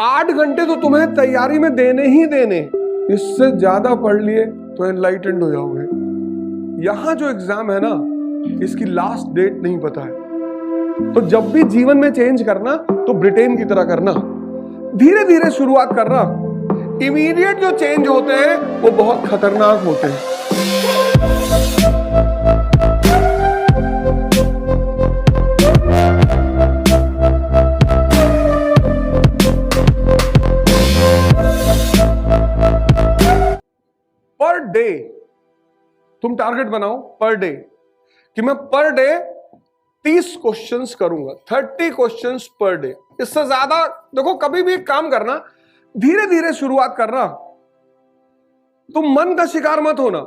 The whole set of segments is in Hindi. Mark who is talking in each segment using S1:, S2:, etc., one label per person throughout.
S1: 8 घंटे तो तुम्हें तैयारी में देने ही देने, इससे ज्यादा पढ़ लिए तो एनलाइटेंड हो जाओगे। यहां जो एग्जाम है ना, इसकी लास्ट डेट नहीं पता है। तो जब भी जीवन में चेंज करना तो ब्रिटेन की तरह करना, धीरे धीरे शुरुआत करना। इमीडिएट जो चेंज होते हैं वो बहुत खतरनाक होते हैं। पर डे तुम टारगेट बनाओ, पर डे कि मैं पर डे 30 क्वेश्चंस करूंगा, 30 क्वेश्चंस पर डे। इससे ज्यादा देखो, कभी भी एक काम करना, धीरे धीरे शुरुआत करना। तुम मन का शिकार मत होना।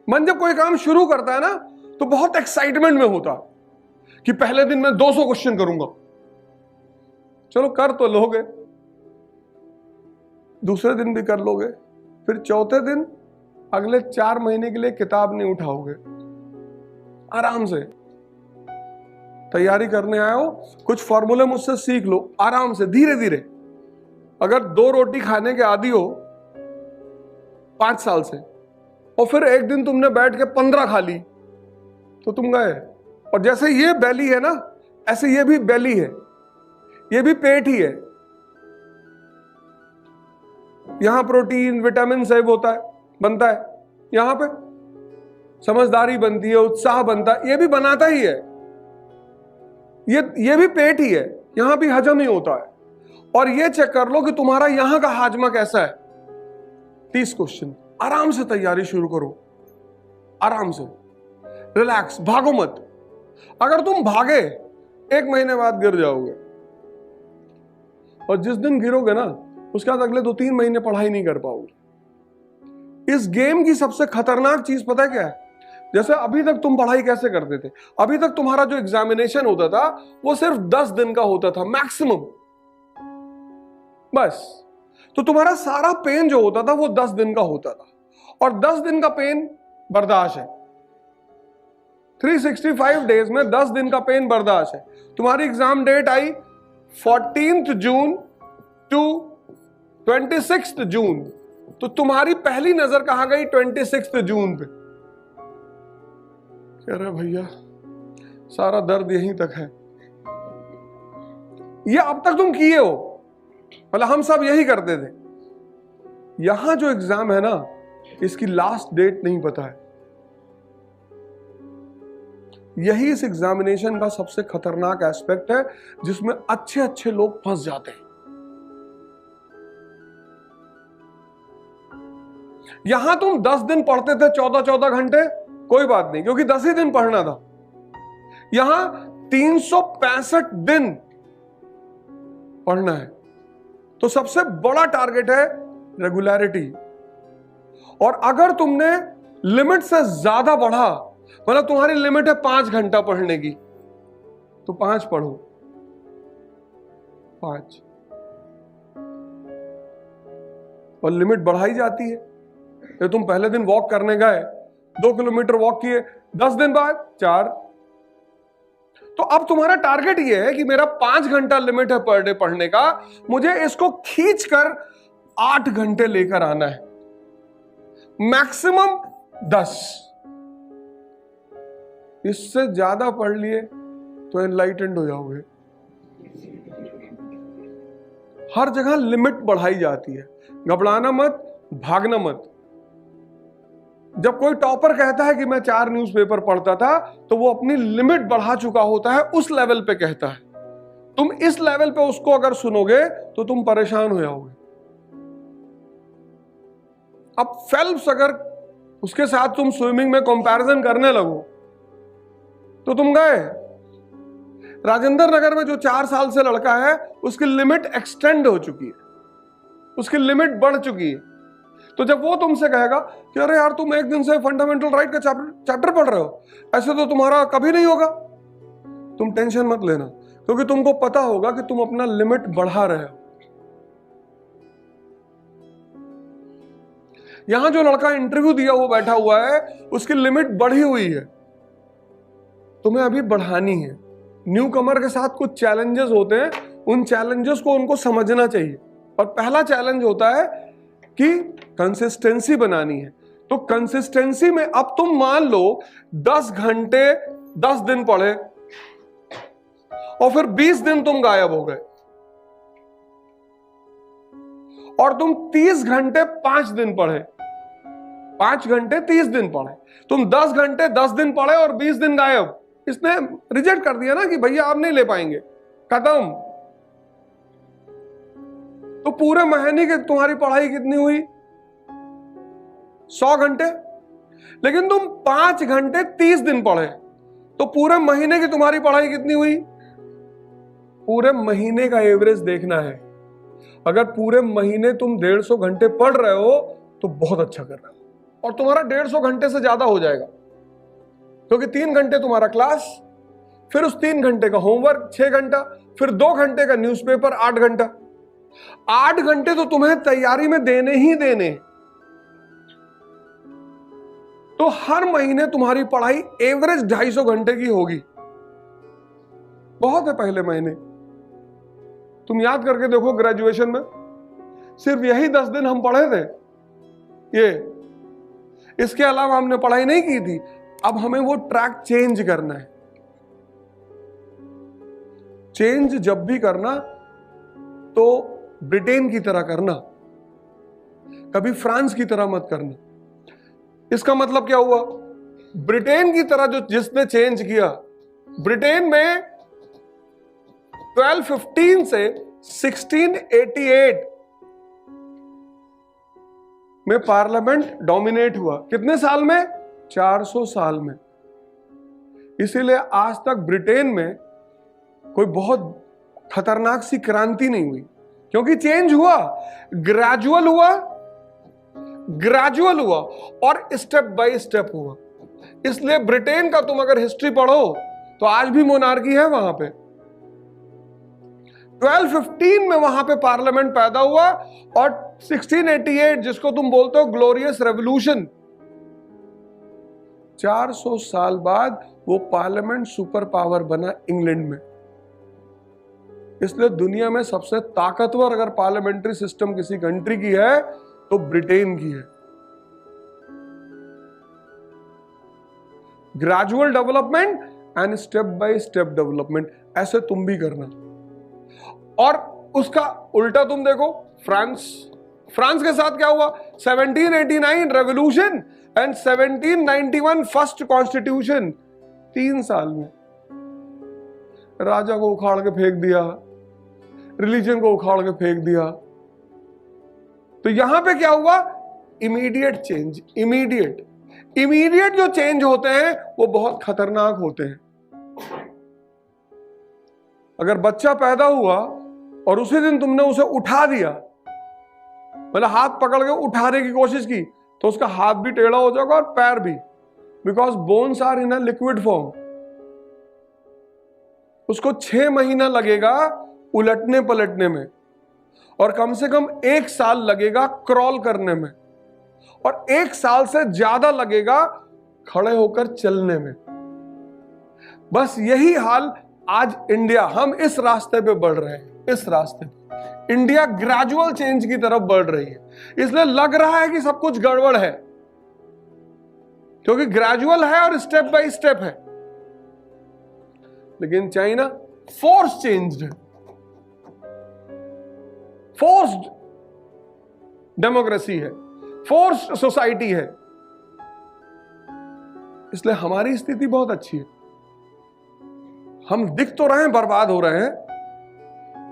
S1: मन जब कोई काम शुरू करता है ना तो बहुत एक्साइटमेंट में होता कि पहले दिन मैं 200 क्वेश्चन करूंगा। चलो कर तो लोगे, दूसरे दिन भी कर लोगे, फिर चौथे दिन अगले 4 महीने के लिए किताब नहीं उठाओगे। आराम से तैयारी करने आए हो, कुछ फॉर्मूले मुझसे सीख लो, आराम से धीरे धीरे। अगर 2 रोटी खाने के आदी हो 5 साल से, और फिर एक दिन तुमने बैठ के 15 खा ली, तो तुम गए। और जैसे ये बेली है ना, ऐसे ये भी बेली है, ये भी पेट ही है। यहां प्रोटीन, विटामिन सब होता है, बनता है। यहां पे समझदारी बनती है, उत्साह बनता है, ये भी बनाता ही है। ये भी पेट ही है, यहां भी हजम ही होता है। और ये चेक कर लो कि तुम्हारा यहां का हाजमा कैसा है। 30 क्वेश्चन, आराम से तैयारी शुरू करो, आराम से, रिलैक्स, भागो मत। अगर तुम भागे 1 महीने बाद गिर जाओगे, और जिस दिन गिरोगे ना उसके बाद अगले 2-3 महीने पढ़ाई नहीं कर पाओगे। इस गेम की सबसे खतरनाक चीज पता है क्या है? जैसे अभी तक तुम पढ़ाई कैसे करते थे? अभी तक तुम्हारा जो एग्जामिनेशन होता था वो सिर्फ 10 दिन का होता था मैक्सिमम, बस। तो तुम्हारा सारा पेन जो होता था वो 10 दिन का होता था, और 10 दिन का पेन बर्दाश्त है। 365 डेज में 10 दिन का पेन बर्दाश्त है। तुम्हारी एग्जाम डेट आई 14 जून टू 26 जून, तो तुम्हारी पहली नजर कहां गई? 26 जून पे। कह रहे भैया सारा दर्द यहीं तक है। ये अब तक तुम किए हो, मतलब हम सब यही करते थे। यहां जो एग्जाम है ना, इसकी लास्ट डेट नहीं पता है। यही इस एग्जामिनेशन का सबसे खतरनाक एस्पेक्ट है, जिसमें अच्छे अच्छे लोग फंस जाते हैं। यहां तुम 10 दिन पढ़ते थे, 14-14 घंटे, कोई बात नहीं, क्योंकि 10 ही दिन पढ़ना था। यहां 365 दिन पढ़ना है। तो सबसे बड़ा टारगेट है रेगुलरिटी। और अगर तुमने लिमिट से ज्यादा पढ़ा, मतलब तुम्हारी लिमिट है 5 घंटा पढ़ने की, तो 5 पढ़ो, 5। और लिमिट बढ़ाई जाती है। ये तुम पहले दिन वॉक करने गए, 2 किलोमीटर वॉक किए, 10 दिन बाद 4। तो अब तुम्हारा टारगेट ये है कि मेरा 5 घंटा लिमिट है पर डे पढ़ने का, मुझे इसको खींचकर 8 घंटे लेकर आना है, मैक्सिमम 10। इससे ज्यादा पढ़ लिए तो एनलाइटेंड हो जाओगे। हर जगह लिमिट बढ़ाई जाती है। घबराना मत, भागना मत। जब कोई टॉपर कहता है कि मैं 4 न्यूज़पेपर पढ़ता था, तो वो अपनी लिमिट बढ़ा चुका होता है, उस लेवल पे कहता है। तुम इस लेवल पे उसको अगर सुनोगे तो तुम परेशान हो जाओगे। अब फेल्प्स, अगर उसके साथ तुम स्विमिंग में कंपैरिजन करने लगो तो तुम गए। राजेंद्र नगर में जो 4 साल से लड़का है, उसकी लिमिट एक्सटेंड हो चुकी है, उसकी लिमिट बढ़ चुकी है। तो जब वो तुमसे कहेगा कि अरे यार तुम एक दिन से फंडामेंटल राइट का चैप्टर पढ़ रहे हो, ऐसे तो तुम्हारा कभी नहीं होगा, तुम टेंशन मत लेना, क्योंकि तुमको पता होगा कि तुम अपना लिमिट बढ़ा रहे हो। यहां जो लड़का इंटरव्यू दिया हुआ बैठा हुआ है, उसकी लिमिट बढ़ी हुई है, तुम्हें अभी बढ़ानी है। न्यू कमर के साथ कुछ चैलेंजेस होते हैं, उन चैलेंजेस को उनको समझना चाहिए। और पहला चैलेंज होता है कि कंसिस्टेंसी बनानी है। तो कंसिस्टेंसी में अब तुम मान लो 10 घंटे 10 दिन पढ़े और फिर 20 दिन तुम गायब हो गए, और तुम 30 घंटे 5 दिन पढ़े, 5 घंटे 30 दिन पढ़े, तुम 10 घंटे 10 दिन पढ़े और 20 दिन गायब। इसने रिजेक्ट कर दिया ना कि भैया आप नहीं ले पाएंगे, खत्म। तो पूरे महीने की तुम्हारी पढ़ाई कितनी हुई? 100 घंटे। लेकिन तुम 5 घंटे 30 दिन पढ़े, तो पूरे महीने की तुम्हारी पढ़ाई कितनी हुई? पूरे महीने का एवरेज देखना है। अगर पूरे महीने तुम 150 घंटे पढ़ रहे हो तो बहुत अच्छा कर रहे हो, और तुम्हारा 150 घंटे से ज्यादा हो जाएगा, क्योंकि 3 घंटे तुम्हारा क्लास, फिर उस 3 घंटे का होमवर्क 6 घंटा, फिर 2 घंटे का न्यूज़पेपर 8 घंटा। 8 घंटे तो तुम्हें तैयारी में देने ही देने। तो हर महीने तुम्हारी पढ़ाई एवरेज 250 घंटे की होगी। बहुत है पहले महीने। तुम याद करके देखो, ग्रेजुएशन में सिर्फ यही 10 दिन हम पढ़े थे, इसके अलावा हमने पढ़ाई नहीं की थी। अब हमें वो ट्रैक चेंज करना है। चेंज जब भी करना तो ब्रिटेन की तरह करना, कभी फ्रांस की तरह मत करना। इसका मतलब क्या हुआ? ब्रिटेन की तरह जो जिसने चेंज किया, ब्रिटेन में 1215 से 1688 में पार्लियामेंट डोमिनेट हुआ। कितने साल में? 400 साल में। इसीलिए आज तक ब्रिटेन में कोई बहुत खतरनाक सी क्रांति नहीं हुई, क्योंकि चेंज हुआ, ग्रेजुअल हुआ और स्टेप बाय स्टेप हुआ। इसलिए ब्रिटेन का तुम अगर हिस्ट्री पढ़ो तो आज भी मोनार्की है वहां पे। 1215 में वहां पे पार्लियामेंट पैदा हुआ, और 1688 जिसको तुम बोलते हो ग्लोरियस रेवोल्यूशन, 400 साल बाद वो पार्लियामेंट सुपर पावर बना इंग्लैंड में। इसलिए दुनिया में सबसे ताकतवर अगर पार्लियामेंट्री सिस्टम किसी कंट्री की है तो ब्रिटेन की है। Gradual development and step by step development, ऐसे तुम भी करना। और उसका उल्टा तुम देखो, फ्रांस के साथ क्या हुआ? 1789 रेवोल्यूशन एंड 1791 फर्स्ट कॉन्स्टिट्यूशन। 3 साल में राजा को उखाड़ के फेंक दिया, रिलीजन को उखाड़ के फेंक दिया। तो यहां पे क्या हुआ? Immediate change. इमीडिएट जो चेंज होते हैं वो बहुत खतरनाक होते हैं। अगर बच्चा पैदा हुआ और उसी दिन तुमने उसे उठा दिया, मतलब हाथ पकड़ के उठाने की कोशिश की, तो उसका हाथ भी टेढ़ा हो जाएगा और पैर भी, because bones are in a liquid form. उसको 6 महीना लगेगा उलटने पलटने में, और कम से कम 1 साल लगेगा क्रॉल करने में, और 1 साल से ज्यादा लगेगा खड़े होकर चलने में। बस यही हाल आज इंडिया, हम इस रास्ते पे बढ़ रहे हैं। इस रास्ते पे इंडिया ग्रेजुअल चेंज की तरफ बढ़ रही है। इसलिए लग रहा है कि सब कुछ गड़बड़ है, क्योंकि ग्रेजुअल है और स्टेप बाय स्टेप है। लेकिन चाइना फोर्स चेंज्ड है, फोर्स्ड डेमोक्रेसी है, फोर्स्ड सोसाइटी है। इसलिए हमारी स्थिति बहुत अच्छी है। हम दिख तो रहे हैं बर्बाद हो रहे हैं,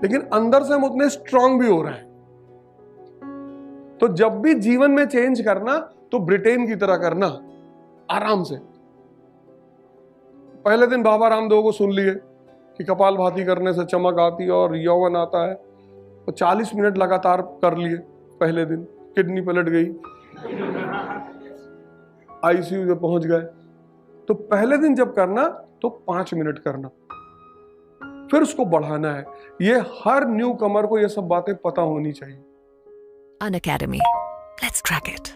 S1: लेकिन अंदर से हम उतने स्ट्रांग भी हो रहे हैं। तो जब भी जीवन में चेंज करना तो ब्रिटेन की तरह करना, आराम से। पहले दिन बाबा रामदेव को सुन लिए कि कपालभाति करने से चमक आती है और यौवन आता है, तो 40 मिनट लगातार कर लिए। पहले दिन किडनी पलट गई, आईसीयू में पहुंच गए। तो पहले दिन जब करना तो 5 मिनट करना, फिर उसको बढ़ाना है। ये हर न्यू कमर को ये सब बातें पता होनी चाहिए।
S2: Unacademy. Let's crack it.